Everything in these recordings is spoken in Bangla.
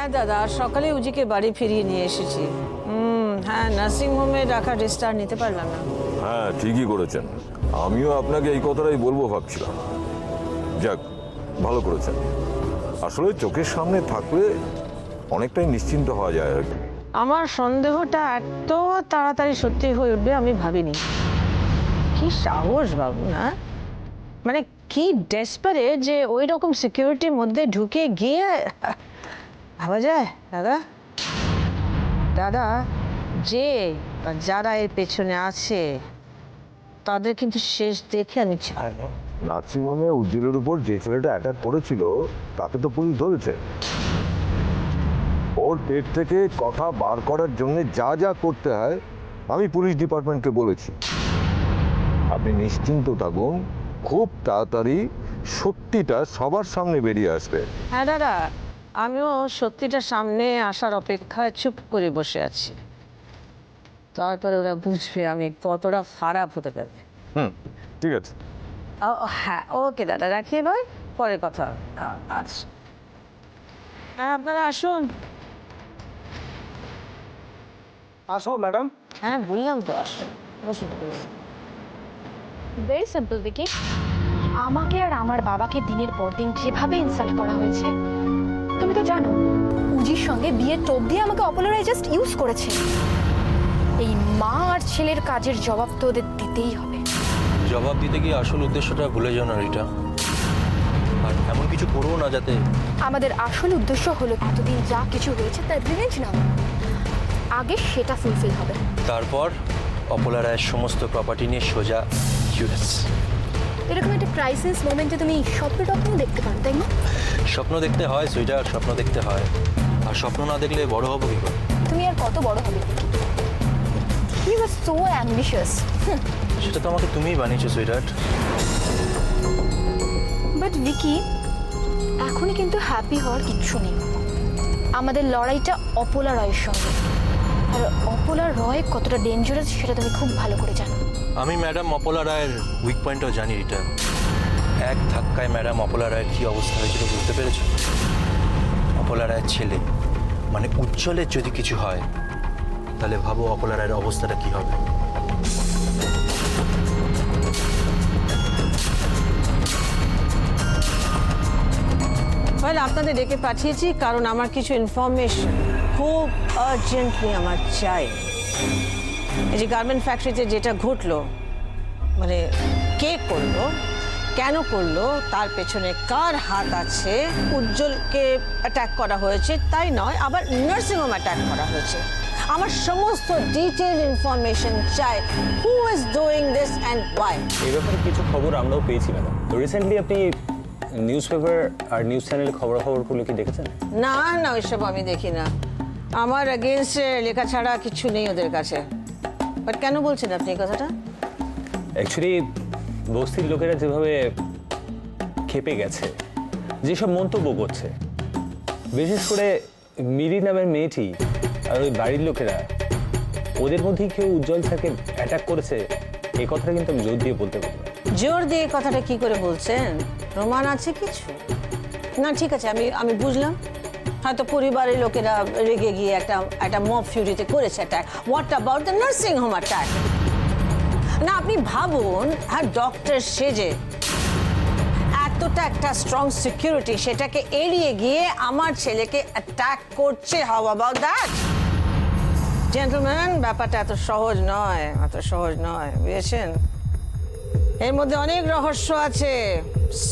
হ্যাঁ দাদা, সকালে উজিকে বাড়ি ফিরিয়ে নিয়ে এসেছি। হ্যাঁ, নার্সিং হোমে রাখা ড্রেসটা আর নিতে পারলাম না। হ্যাঁ, ঠিকই করেছেন। আমিও আপনাকে এই কথাটাই বলবো ভাবছিলাম। যাক, ভালো করেছেন। আসলে চোখের সামনে থাকলে অনেকটাই নিশ্চিন্ত হওয়া যায় আর কি। আমার সন্দেহটা এত তাড়াতাড়ি সত্যি হয়ে উঠবে আমি ভাবিনি। কি সাহস বাবু, না মানে কি ডেসপারেট যে ওই রকম সিকিউরিটির মধ্যে ঢুকে গিয়ে ভাবা যায়। দাদা দাদা, যে বা যারা এর পেছনে আছে তাদের কিন্তু শেষ দেখে আমি ছাড়বো। নার্সিংহোমে উজ্জ্বলের উপর যে ছেলেটা অ্যাটাক করেছিল তাকে তো পুলিশ ধরেছে। ওর পেট থেকে কথা বার করার জন্য যা যা করতে হয় আমি পুলিশ ডিপার্টমেন্টকে বলেছি। আপনি নিশ্চিন্ত থাকুন, খুব তাড়াতাড়ি সত্যিটা সবার সামনে বেরিয়ে আসবে। হ্যাঁ দাদা, আমিও সত্যিটা সামনে আসার অপেক্ষায় চুপ করে বসে আছি। তারপরে ওরা বুঝবে আমি কতটা খারাপ হতে পারি। ঠিক আছে। হ্যাঁ, ওকে দাদা, রাখি এবার, পরে কথা হবে। আচ্ছা, হ্যাঁ আপনারা আসুন। আসো ম্যাডাম। হ্যাঁ বললাম তো আসুন, বসুন। ভেরি সিম্পল ভিকি, আমাকে আর আমার বাবাকে দিনের পর দিন যেভাবে ইনসাল্ট করা হয়েছে তুমি তো জানো। উজির সঙ্গে বিয়ের টোপ দিয়ে আমাকে অপোলোরাই জাস্ট ইউজ করেছে। এই মা আর ছেলের কাজের জবাব তো ওদের দিতেই হবে। জবাব দিতে গিয়ে আসল উদ্দেশ্যটা ভুলে যাও না রিটা, আর এমন কিছু করবো না যাতে। আমাদের আসল উদ্দেশ্য হলো এতদিন যা কিছু হয়েছে তার রিভেঞ্জ নেওয়া। আগে সেটা ফুলফিল হবে, তারপর অপলা রায়ের সমস্ত প্রপার্টি নিয়ে সোজা ইউএস। এরকম একটা ক্রাইসিস মোমেন্টে তুমি স্বপ্ন টপ্ন দেখতে পারো, তাই না? স্বপ্ন দেখতে হয় সুইটার, স্বপ্ন দেখতে হয়। আর স্বপ্ন না দেখলে বড় হবো কি করে? তুমি আর কত বড় হবে? You are so ambitious. সেটা তো আমাকে তুমিই বানিয়েছো সুইটার। বাট ভিকি, এখনই কিন্তু হ্যাপি হওয়ার কিচ্ছু নেই। আমাদের লড়াইটা অপলা রয়ের সঙ্গে, আর অপলা রয় কতটা ডেঞ্জারাস সেটা তুমি খুব ভালো করে জানো। আমি ম্যাডাম অপলা রায়ের উইক পয়েন্টও জানি রিটা। এক ধাক্কায় ম্যাডাম অপলা রায়ের কী অবস্থা হয়েছিল বুঝতে পেরেছো? অপলা রায়ের ছেলে মানে উজ্জ্বলের যদি কিছু হয় তাহলে ভাবো অপলা রায়ের অবস্থাটা কী হবে। আপনাদের ডেকে পাঠিয়েছি কারণ আমার কিছু ইনফরমেশন খুব আর্জেন্টলি আমার চাই। এই যে গার্মেন্ট ফ্যাক্টরিতে যেটা ঘটলো, মানে কে করলো, কেন করলো, তার পেছনে কার হাত আছে। উজ্জ্বলকে অ্যাটাক করা হয়েছে তাই নয়, আবার নার্সিংহোম অ্যাটাক করা হয়েছে। আমার সমস্ত ডিটেইল ইনফরমেশন চাই। Who is doing this and why. এই ব্যাপারে কিছু খবর আমরাও পেয়েছি ম্যাডাম। তো রিসেন্টলি আপনি নিউজ পেপার আর নিউজ চ্যানেলে খবরাখবরগুলো কি দেখেছেন? না না, ওইসব আমি দেখি না। আমার এগেইনস্টে লেখা ছাড়া কিছু নেই ওদের কাছে। বাট কেন বলছেন আপনি এই কথাটা? অ্যাকচুয়ালি বস্তির লোকেরা যেভাবে খেপে গেছে, যেসব মন্তব্য করছে, বিশেষ করে মিরি নামের মেয়েটি আর ওই বাড়ির লোকেরা, ওদের মধ্যেই কেউ উজ্জ্বল স্যারকে অ্যাটাক করেছে, এই কথাটা কিন্তু আমি জোর দিয়ে বলতে পারবো। জোর দিয়ে কথাটা কি করে বলছেন? প্রমাণ আছে কিছু? না ঠিক আছে, আমি বুঝলাম, হয়তো পরিবারের লোকেরা রেগে গিয়ে একটা মব ফিউরিতে করেছে attack. What about the nursing home attack? না আপনি ভাবুন, হ্যাঁ ডক্টর সেজে এতটা একটা স্ট্রং সিকিউরিটি, সেটাকে এড়িয়ে গিয়ে আমার ছেলেকে অ্যাটাক করছে। How about that? জেন্টলম্যান, ব্যাপারটা এত সহজ নয়, এত সহজ নয়, বুঝেছেন? এর মধ্যে অনেক রহস্য আছে,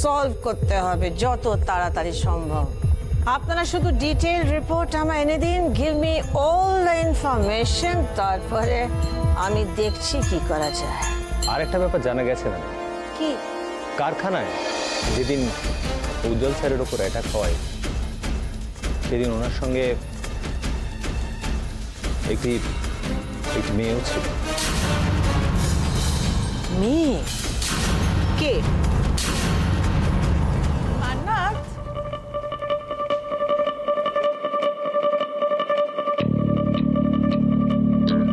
সলভ করতে হবে যত তাড়াতাড়ি সম্ভব। আপনারা শুধু ডিটেইল রিপোর্ট আমায় এনে দিন, give me all the information, তারপরে আমি দেখছি কি করা যায়। আর একটা ব্যাপার জানা গেছে না, কি? কারখানায় যেদিন উজ্জ্বল স্যারের ওপর অ্যাটাক হয় সেদিন ওনার সঙ্গে একটি মেয়েও ছিল। মেয়ে? কে? মান্নাত?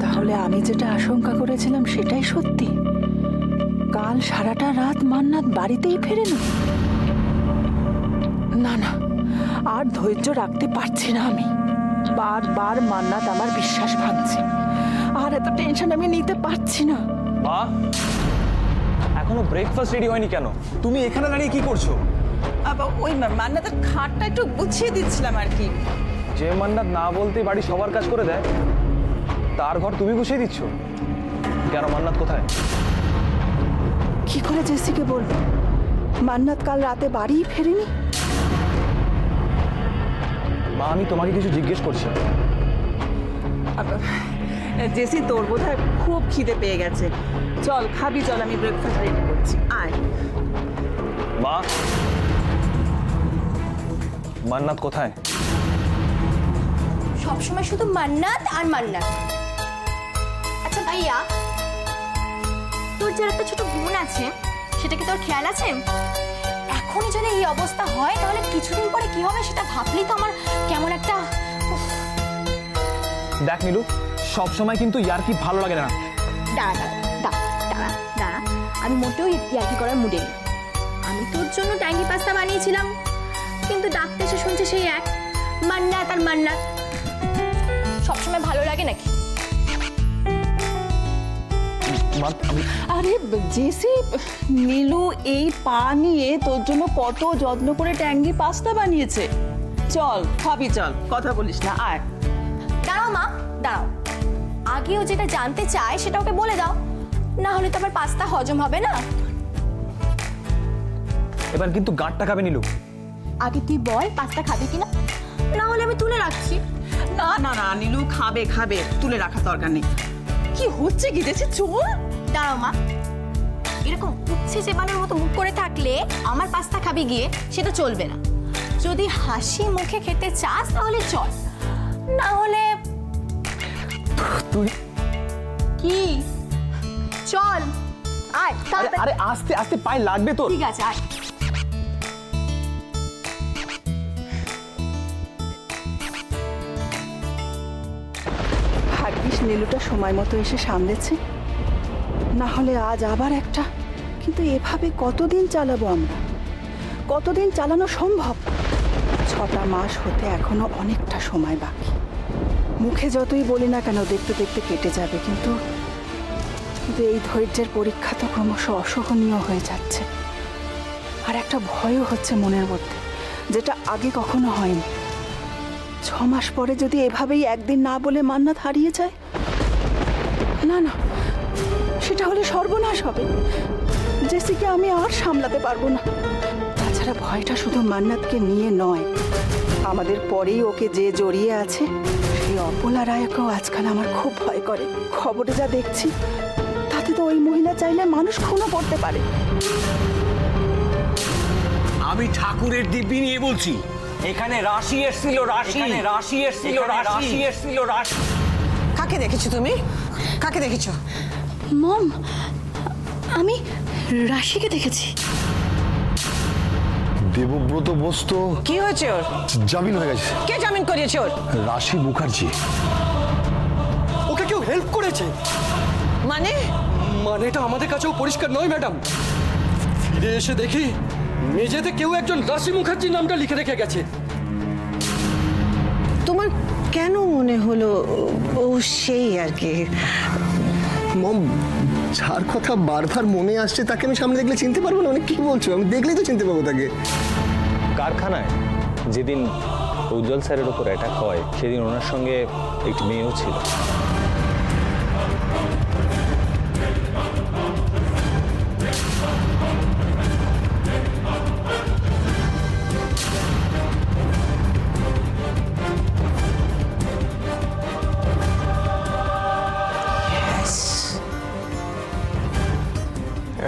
তাহলে আমি যেটা আশঙ্কা করেছিলাম সেটাই সত্যি। কাল সারাটা রাত মান্নাত বাড়িতেই ফেরেনি। না না, আর ধৈর্য রাখতে পারছি না আমি। বারবার মান্নাত আমার বিশ্বাস ভাঙছে, আর এত টেনশন আমি নিতে পারছি না। মা, এখনো ব্রেকফাস্ট রেডি হয়নি কেন? তুমি এখানে দাঁড়িয়ে কি করছো? ওই মান্নাতের খাটটা একটু গুছিয়ে দিচ্ছিলাম আর কি। যে মান্নাত না বলতে বাড়ি সবার কাজ করে দেয়, তার ঘর তুমি গুছিয়ে দিচ্ছ কেন? মান্নাত কোথায়? কি করে জেসিকে বলবো? মান্নাত কাল রাতে বাড়িই ফেরেনি। মা, আমি তোমাকে কিছু জিজ্ঞেস করছি। জেসি, তোর বোধহয় খুব খিদে পেয়ে গেছে। চল খাবি, চল আমি ব্রেকফাস্ট রেডি করছি, আয়। মা, মান্নাত কোথায়? সবসময় শুধু মান্নাত আর মান্নাত। আচ্ছা ভাইয়া, তোর যার একটা ছোট বোন আছে, সেটা কি তোর খেয়াল আছে? এখনই যদি এই অবস্থা হয় তাহলে কিছুদিন পরে কি হবে সেটা ভাবলেই তো আমার কেমন একটা উফ। দেখ নীলু, সব সময় কিন্তু ইয়ার কি ভালো লাগে না। দাঁড়া দাঁড়া দাঁড়া দাঁড়া, আমি মোটেও ইয়ার্কি করার মুডে নেই। আমি তোর জন্য ট্যাঙ্গি পাস্তা বানিয়েছিলাম, কিন্তু ডাকতে এসে শুনছে সেই এক মান্নাত আর মান্নাত। সবসময় ভালো লাগে নাকি? আরে জেসি, নীলু এই পা নিয়ে তোর জন্য কত যত্ন করে ট্যাঙ্গি পাস্তা বানিয়েছে। চল খাবি, চল, কথা বলিস না, আয়। দাঁড়াও মা, দাঁড়াও। আগেও যেটা জানতে চায় সেটা ওকে বলে দাও, না হলে তো আবার পাস্তা হজম হবে না। এবার কিন্তু গাঁটটা খাবে নীলু। আগে তুই বল পাস্তা খাবি কিনা, না হলে আমি তুলে রাখছি। না না না নীলু, খাবে খাবে, তুলে রাখা দরকার নেই। কি হচ্ছে কি জেসি, চল। দাঁড়াও মা, এরকম উচ্ছে চেবানোর মতো মুখ করে থাকলে আমার পাস্তা খাবি গিয়ে সেটা চলবে না। যদি হাসি মুখে খেতে চাস তাহলে চল, না হলে তুই কি চল, আয় আরে তাড়াতাড়ি। আরে আস্তে আস্তে, পায়ে লাগবে তো। ঠিক আছে, আয়। ভাগ্যিস নীলুটা সময় মতো এসে সামলেছে, না হলে আজ আবার একটা। কিন্তু এভাবে কতদিন চালাবো আমরা? কতদিন চালানো সম্ভব? 6টা মাস হতে এখনো অনেকটা সময় বাকি। মুখে যতই বলি না কেন দেখতে দেখতে কেটে যাবে, কিন্তু এই ধৈর্যের পরীক্ষা তো ক্রমশ অসহনীয় হয়ে যাচ্ছে। আর একটা ভয়ও হচ্ছে মনের মধ্যে, যেটা আগে কখনো হয়নি। 6 মাস পরে যদি এভাবেই একদিন না বলে মান্নাত হারিয়ে যায়, না না, সেটা হলে সর্বনাশ হবে। জেসিকে আমি আর সামলাতে পারবো না। তাছাড়া ভয়টা শুধু মান্নাতকে নিয়ে নয়, আমাদের পরেই ওকে যে জড়িয়ে আছে সেই অপলা রায়কেও আজকাল আমার খুব ভয় করে। খবরে যা দেখছি তাতে তো ওই মহিলা চাইলে মানুষ খুনও করতে পারে। আমি ঠাকুরের দিব্যি নিয়ে বলছি, এখানে রাশি এসেছিল, রাশি রাশি এসেছিল, রাশি এসেছিল, রাশি। কাকে দেখেছো তুমি? কাকে দেখেছো? মম, আমি রাশিকে দেখেছি। দেবব্রত বোস তো কি হয়েছে ওর? জামিন হয়ে গেছে। কে জামিন করিয়েছে ওর? রাশি মুখার্জি। ওকে কেউ হেল্প করেছে? মানে মানেটা আমাদের কাছেও পরিষ্কার নয় ম্যাডাম। ফিরে এসে দেখি মেঝেতে কেউ একজন রাশি মুখার্জির নামটা লিখে রেখে গেছে। তোমার কেন মনে হলো ও সেই আর কি? মম, যার কথা বারবার মনে আসছে তাকে আমি সামনে দেখলে চিনতে পারবো না। মানে কি বলছো? আমি দেখলেই তো চিনতে পাবো তাকে। কারখানায় যেদিন উজ্জ্বল স্যারের ওপর অ্যাটাক হয় সেদিন ওনার সঙ্গে একটি মেয়েও ছিল।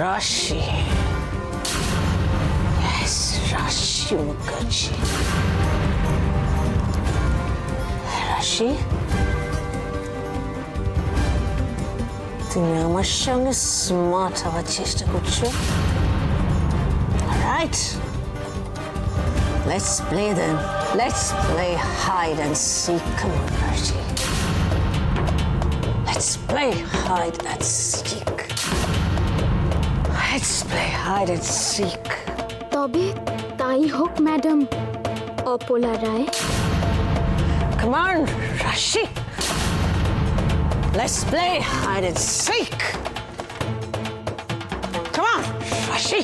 রাশি, রাশি মুখার্জি। রাশি, তুমি আমার সঙ্গে স্মার্ট হওয়ার চেষ্টা করছো। Right, let's play then, let's play hide and seek. Come on Rashi, let's play hide and seek. Let's play hide and seek. তবে তাই হোক madam. Apala Ray. Come on, Rashi. Let's play hide and seek. Come on, Rashi.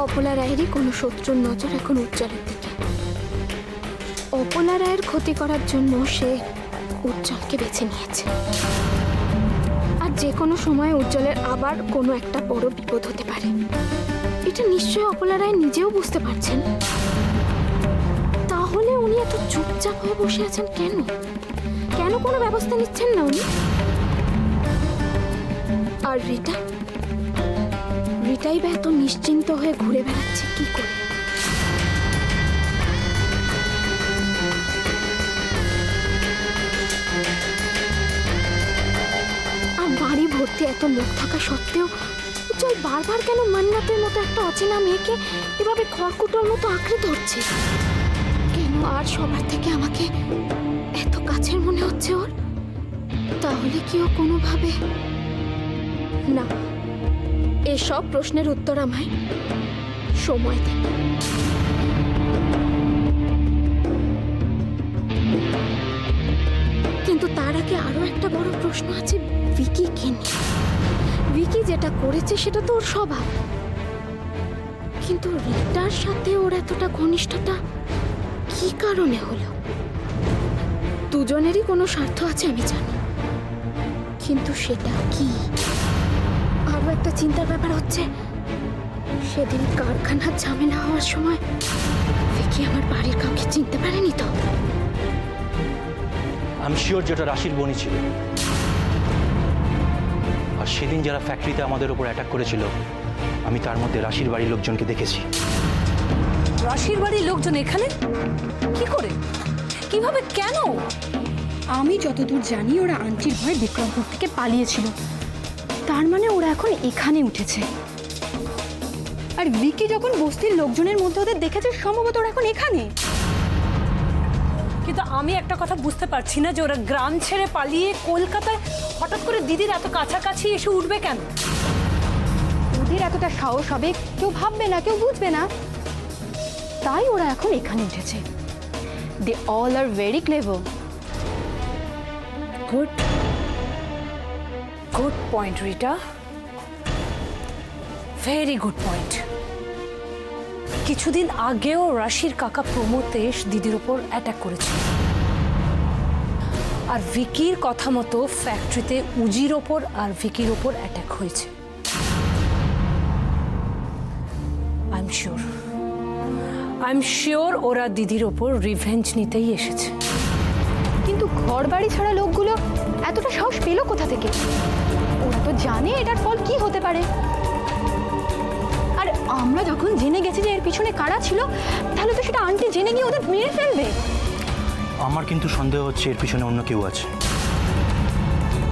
Apala রায়েরই কোনো শত্রুর নজর এখন উজ্জ্বলের দিকে। অপলা রায়ের ক্ষতি করার জন্য সে উজ্জ্বলকে বেছে নিয়েছে। আর যে কোনো সময় উজ্জ্বলের আবার কোনো একটা বড় বিপদ হতে পারে। এটা নিশ্চয়ই অপলা রায় নিজেও বুঝতে পারছেন। তাহলে উনি এত চুপচাপ হয়ে বসে আছেন কেন? কেন কোনো ব্যবস্থা নিচ্ছেন না উনি? আর রিটাই বা এত নিশ্চিন্ত হয়ে ঘুরে বেড়াচ্ছে কি করে? আর বাড়ি ভর্তি এত লোক থাকা সত্ত্বেও উজ্জ্বল বারবার কেন মান্নাতের মতো একটা অচেনা মেয়েকে এভাবে খড়কুটোর মতো আঁকড়ে ধরছে? কেন আর সবার থেকে আমাকে এত কাছের মনে হচ্ছে ওর? তাহলে কি ও কোনোভাবে না? এসব প্রশ্নের উত্তর আমায় সময় দেবে। কিন্তু তার আগে আরো একটা বড় প্রশ্ন আছে ভিকিকে নিয়ে। ভিকি যেটা করেছে সেটা তো ওর স্বভাব, কিন্তু রিটার সাথে ওর এতটা ঘনিষ্ঠতা কি কারণে হলো? দুজনেরই কোনো স্বার্থ আছে আমি জানি, কিন্তু সেটা কি? আরো একটা চিন্তার ব্যাপার হচ্ছে, সেদিন কারখানার ঝামেলা হওয়ার সময় ভিকি আমার বাড়ির কাউকে চিনতে পারেনি তো? আমি শিওর যেটা রাশির বোনই ছিল। আর সেদিন যারা ফ্যাক্টরিতে আমাদের উপর অ্যাটাক করেছিল, আমি তার মধ্যে রাশির বাড়ির লোকজনকে দেখেছি। রাশির বাড়ির লোকজন এখানে কি করে, কিভাবে, কেন? আমি যতদূর জানি ওরা আন্টির ভয়ে বিক্রমপুর থেকে পালিয়েছিল। তার মানে ওরা এখন এখানে উঠেছে। আর ভিকি যখন বস্তির লোকজনের মধ্যে ওদের দেখেছে, সম্ভবত ওরা এখন এখানে। কিন্তু আমি একটা কথা বুঝতে পারছি না যে ওরা গ্রাম ছেড়ে পালিয়ে কলকাতায় হঠাৎ করে দিদির এত কাছাকাছি এসে উঠবে কেন? ওদের এতটা সাহস হবে কেউ ভাববে না, কেউ বুঝবে না, তাই ওরা এখন এখানে উঠেছে। They all are very clever. Good good point Rita, very good point. কিছুদিন আগেও রাশির কাকা প্রমোতেশ দিদির উপর অ্যাটাক করেছিল, আর ভিকির কথা মতো ফ্যাক্টরিতে উজির ওপর আর ভিকির ওপর অ্যাটাক হয়েছে। আই এম শিওর ওরা দিদির ওপর রিভেঞ্জ নিতেই এসেছে। কিন্তু ঘর বাড়ি ছাড়া লোকগুলো এতটা সাহস পেল কোথা থেকে? ওরা তো জানে এটার ফল কি হতে পারে। আর আমরা যখন জেনে গেছি যে এর পিছনে কারা ছিল, তাহলে তো সেটা আন্টি জেনে গিয়ে ওদের মেরে ফেলবে। আমার কিন্তু সন্দেহ হচ্ছে এর পিছনে অন্য কেউ আছে।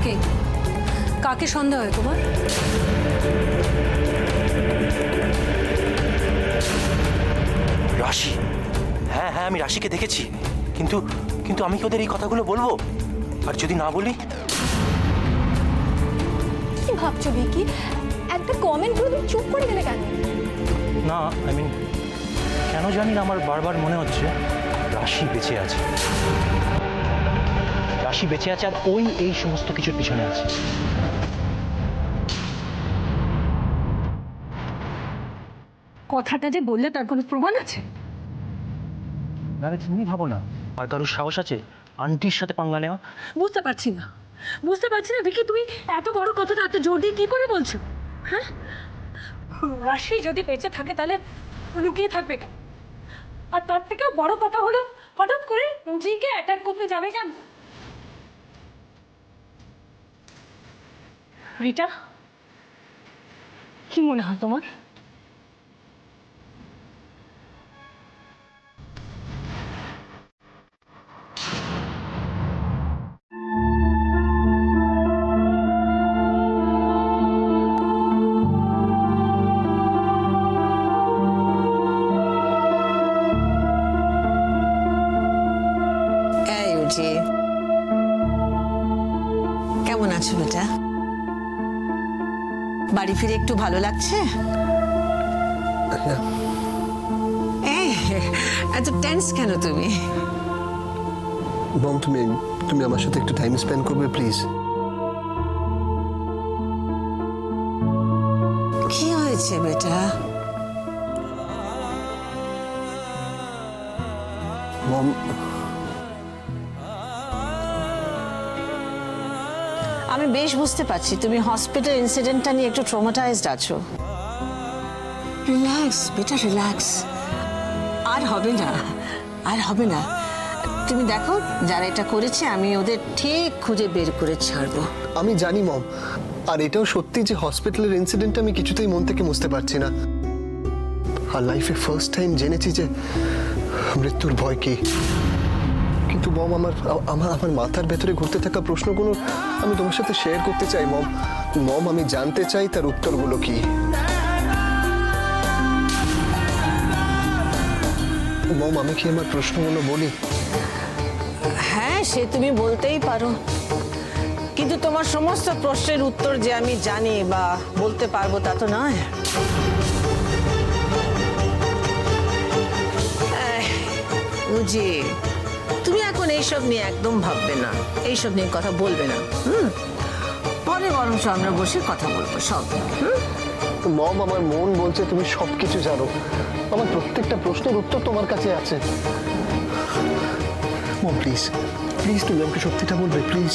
কে? কাকে সন্দেহ হয় তোমার? রাশি। হ্যাঁ হ্যাঁ, আমি রাশিকে দেখেছি, কিন্তু কিন্তু আমি কি ওদের এই কথাগুলো বলবো? আর যদি না বলি? কি ভাবছো ভিকি? একটা কমেন্ট করে তুমি চুপ করে গেলে কেন? না, আই মিন, কেন জানি না আমার বারবার মনে হচ্ছে রাশি বেঁচে আছে। রাশি বেঁচে আছে, আর ওই এই সমস্ত কিছুর পিছনে আছে। কথাটা যে বললে তার কোনো প্রমাণ আছে? না, তুমি ভাবো না আর কারোর সাহস আছে আন্টির সাথে পাঙ্গা নেওয়া? বুঝতে পারছি না ভিকি, তুমি এত বড় কথাটা এত জোর দিয়ে কি করে বলছো? হ্যাঁ, রাশি যদি বেঁচে থাকে তাহলে লুকিয়ে থাকবে কেন? আর তার থেকেও বড় কথা হলো, হঠাৎ করে রুজিকে অ্যাটাক করতে যাবে কেন? রিটা, কি মনে হয় তোমার? এই উজি, কেমন আছো বেটা? বাড়ি ফিরে একটু ভালো লাগছে? এই, এত টেন্স কেন তুমি? মম, তুমি আমার সাথে একটু টাইম স্পেন্ড করবে প্লিজ? কি হয়েছে বেটা? মম, আমি বেশ বুঝতে পারছি তুমি হসপিটাল ইনসিডেন্টটা নিয়ে একটু ট্রমাটাইজড আছো। রিল্যাক্স বেটা, রিল্যাক্স। আর হবে না, আর হবে না। তুমি দেখো, যারা এটা করেছে আমি ওদের ঠিক খুঁজে বের করে ছাড়বো। আমি জানি মম, আর এটাও সত্যি যে হসপিটালের ইনসিডেন্টটা আমি কিছুতেই মন থেকে মুছতে পারছি না। আর লাইফে ফার্স্ট টাইম জেনেছি যে মৃত্যুর ভয় কি। কিন্তু মম, আমার মাথার ভেতরে ঘুরতে থাকা প্রশ্নগুলো আমি তোমার সাথে শেয়ার করতে চাই মম। মম, আমি জানতে চাই তার উত্তরগুলো কি। মম, আমি কি আমার প্রশ্নগুলো বলি? হ্যাঁ, সে তুমি বলতেই পারো, কিন্তু তোমার সমস্ত প্রশ্নের উত্তর যে আমি জানি বা বলতে পারবো তা তো নয়। বুঝি, তুমি এখন এইসব নিয়ে একদম ভাববে না, এইসব নিয়ে কথা বলবে না। পরে বরঞ্চ আমরা বসে কথা বলবো সব। মম, আমার মন বলছে তুমি সবকিছু জানো। আমার প্রত্যেকটা প্রশ্নের উত্তর তোমার কাছে আছে। মম, প্লিজ প্লিজ তুমি আমাকে সত্যিটা বলবে, প্লিজ।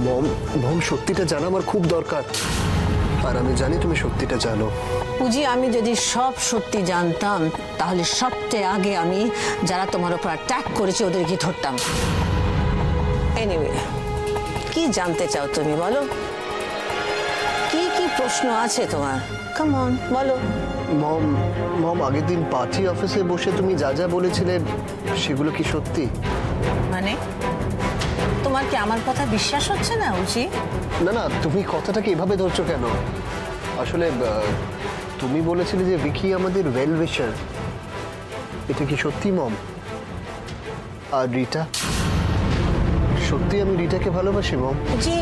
মম, মম, সত্যিটা জানা আমার খুব দরকার, আর আমি জানি তুমি সত্যিটা জানো। বুঝি, আমি যদি সব সত্যি জানতাম তাহলে সবচেয়ে আগে আমি যারা তোমার উপর অ্যাটাক করেছে ওদেরকে ধরতাম। এনিওয়ে, কি জানতে চাও তুমি বলো? কি কি প্রশ্ন আছে তোমার? কাম অন, বলো। মম, মম, আগের দিন পার্টি অফিসে বসে তুমি যা যা বলেছিলে সেগুলো কি সত্যি? মানে তোমার কি আমার কথা বিশ্বাস হচ্ছে না উজি? না না, তুমি কথাটাকে এভাবে ধরছো কেন? আসলে তুমি বলেছিলে যে ভিকি আমাদের ওয়েল উইশার। এটা কি সত্যি মম? আর রিটা, সত্যি আমি রিটাকে ভালোবাসি মম। জি,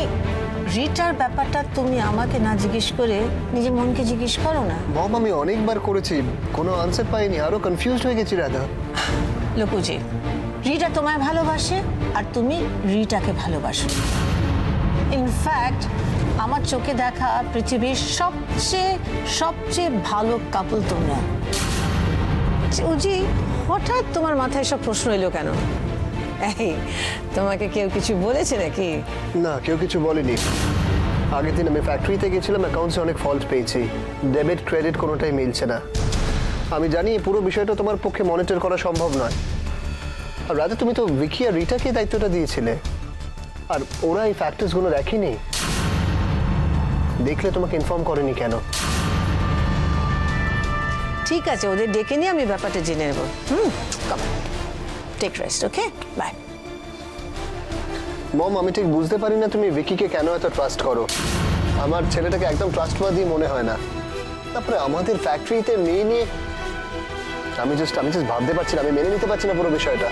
রিটার ব্যাপারটা তুমি আমাকে না জিজ্ঞেস করে নিজের মনকে জিজ্ঞেস করো না। মম, আমি অনেকবার করেছি, কোনো আনসার পাইনি, আরো কনফিউজড হয়ে গেছি রাধা। লকুজি, রিটা তোমায় ভালোবাসে আর তুমি রিটাকে ভালোবাসো। ইনফ্যাক্ট আমার চোখে দেখা পৃথিবীর সবচেয়ে ভালো কাপল তোমরা। উজি, হঠাৎ তোমার মাথায় সব প্রশ্ন এলো কেন? এই, তোমাকে কেউ কিছু বলেছে নাকি? না, কেউ কিছু বলেনি। আগের দিন আমি ফ্যাক্টরিতে গেছিলাম, অ্যাকাউন্টসে অনেক ফল্ট পেয়েছি, ডেবিট ক্রেডিট কোনোটাই মিলছে না। আমি জানি এই পুরো বিষয়টা তোমার পক্ষে মনিটর করা সম্ভব নয়। আর রাতে তুমি তো ভিকি আর রিটাকে দায়িত্বটা দিয়েছিলে, আর ওরা এই ফ্যাক্টরসগুলো দেখেনি। দেখলে তোমাকে ইনফর্ম করেনি কেন? ঠিক আছে, ওদের ডেকে নিয়ে আমি ব্যাপারটা জেনে নেব। Take rest, okay, bye. Mom, আমি ঠিক বুঝতে পারি না তুমি ভিকিকে কেন এত ট্রাস্ট করো। আমার ছেলেটাকে একদম ট্রাস্টওয়ার্দি মনে হয় না। তারপরে আমাদের ফ্যাক্টরিতে মেয়ে নিয়ে আমি জাস্ট ভাবতে পারছি না, আমি মেনে নিতে পারছি না পুরো বিষয়টা।